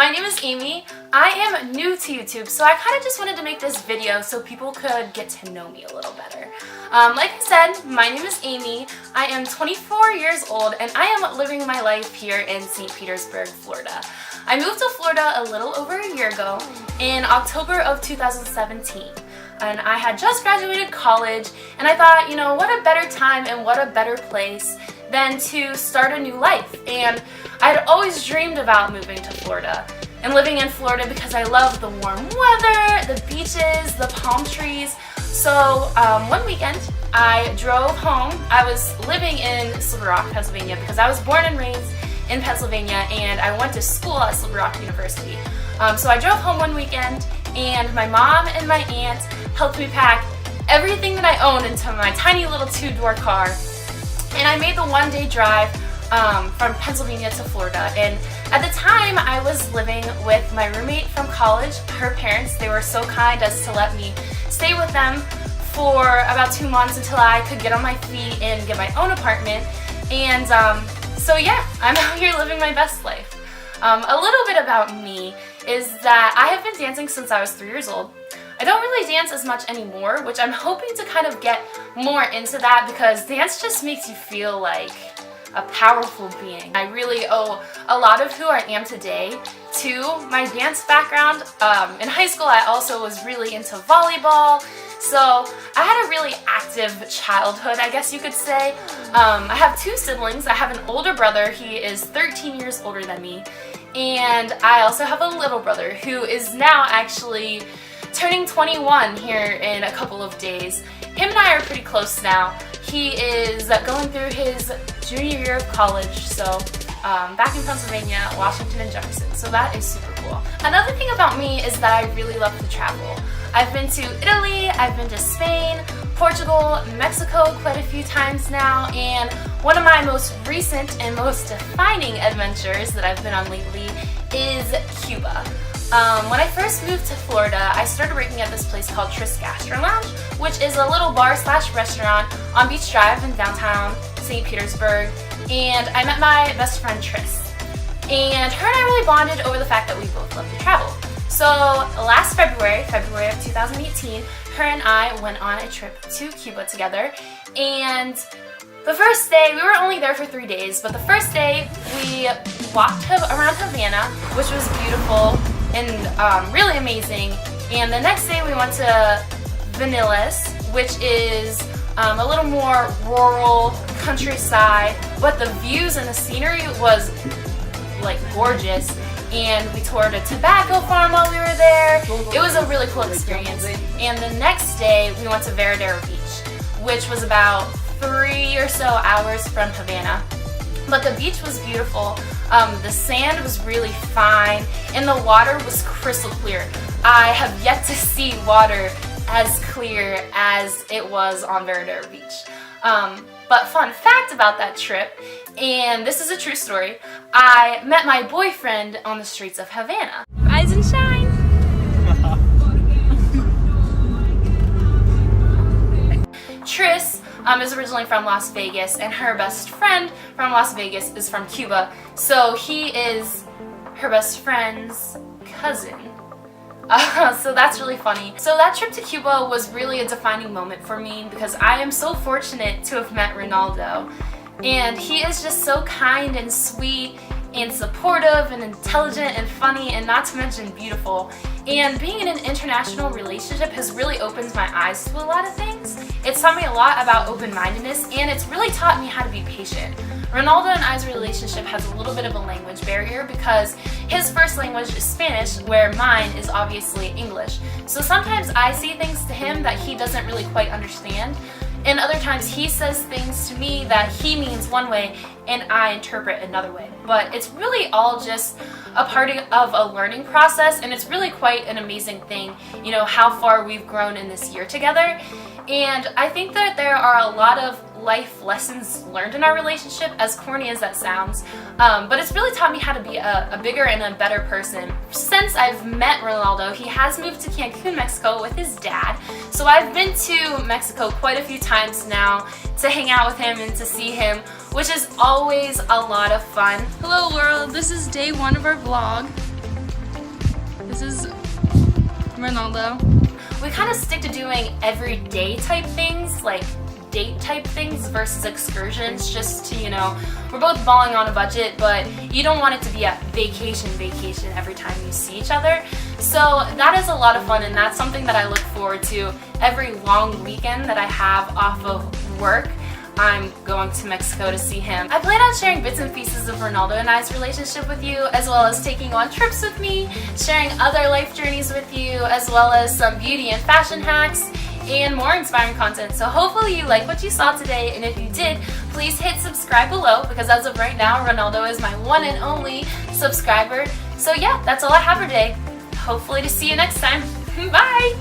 my name is Amy. I am new to YouTube, so I kind of just wanted to make this video so people could get to know me a little better. Like I said, my name is Amy. I am 24 years old and I am living my life here in St. Petersburg, Florida. I moved to Florida a little over a year ago in October of 2017. And I had just graduated college and I thought, you know, what a better time and what a better place than to start a new life. And I had always dreamed about moving to Florida and living in Florida because I love the warm weather, the beaches, the palm trees. So one weekend I drove home. I was living in Slippery Rock, Pennsylvania because I was born and raised in Pennsylvania and I went to school at Slippery Rock University. So I drove home one weekend and my mom and my aunt helped me pack everything that I owned into my tiny little two-door car. And I made the one-day drive from Pennsylvania to Florida. And at the time, I was living with my roommate from college. Her parents, they were so kind as to let me stay with them for about 2 months until I could get on my feet and get my own apartment. And so yeah, I'm out here living my best life. A little bit about me is that I have been dancing since I was 3 years old. I don't really dance as much anymore, which I'm hoping to kind of get more into that because dance just makes you feel like a powerful being. I really owe a lot of who I am today to my dance background. In high school I also was really into volleyball, so I had a really active childhood, I guess you could say. I have 2 siblings. I have an older brother, he is 13 years older than me, and I also have a little brother who is now actually turning 21 here in a couple of days. Him and I are pretty close now. He is going through his junior year of college, so back in Pennsylvania, Washington, and Jefferson, so that is super cool. Another thing about me is that I really love to travel. I've been to Italy, I've been to Spain, Portugal, Mexico quite a few times now, and one of my most recent and most defining adventures that I've been on lately is Cuba. When I first moved to Florida, I started working at this place called Tris Gastro Lounge, which is a little bar/restaurant on Beach Drive in downtown St. Petersburg, and I met my best friend Tris. And her and I really bonded over the fact that we both love to travel. So last February of 2018, her and I went on a trip to Cuba together, and the first day, we were only there for 3 days, but the first day we walked around Havana, which was beautiful and really amazing. And the next day we went to Vanillas, which is a little more rural countryside, but the views and the scenery was like gorgeous. And we toured a tobacco farm while we were there. It was a really cool experience. And the next day we went to Veradero Beach, which was about 3 or so hours from Havana. But the beach was beautiful, the sand was really fine, and the water was crystal clear. I have yet to see water as clear as it was on Veradero Beach. But fun fact about that trip, and this is a true story, I met my boyfriend on the streets of Havana. Rise and shine! Tris is originally from Las Vegas, and her best friend from Las Vegas is from Cuba, so he is her best friend's cousin. So that's really funny. So that trip to Cuba was really a defining moment for me because I am so fortunate to have met Ronaldo, and he is just so kind and sweet and supportive and intelligent and funny and not to mention beautiful. And being in an international relationship has really opened my eyes to a lot of things. It's taught me a lot about open-mindedness, and it's really taught me how to be patient. Ronaldo and I's relationship has a little bit of a language barrier because his first language is Spanish, where mine is obviously English. So sometimes I say things to him that he doesn't really quite understand, and other times he says things to me that he means one way and I interpret another way. But it's really all just a part of a learning process, and it's really quite an amazing thing, you know, how far we've grown in this year together. And I think that there are a lot of life lessons learned in our relationship, as corny as that sounds, but it's really taught me how to be a bigger and a better person. Since I've met Ronaldo, he has moved to Cancun, Mexico with his dad, so I've been to Mexico quite a few times now to hang out with him and to see him, which is always a lot of fun. Hello world, this is day 1 of our vlog. This is Ronaldo. We kind of stick to doing everyday type things, like date type things versus excursions, just to, you know, we're both balling on a budget, but you don't want it to be a vacation every time you see each other. So that is a lot of fun, and that's something that I look forward to every long weekend that I have off of work. I'm going to Mexico to see him. I plan on sharing bits and pieces of Ronaldo and I's relationship with you, as well as taking on trips with me, sharing other life journeys with you, as well as some beauty and fashion hacks, and more inspiring content. So hopefully you like what you saw today, and if you did, please hit subscribe below, because as of right now, Ronaldo is my one and only subscriber. So yeah, that's all I have for today. Hopefully to see you next time. Bye!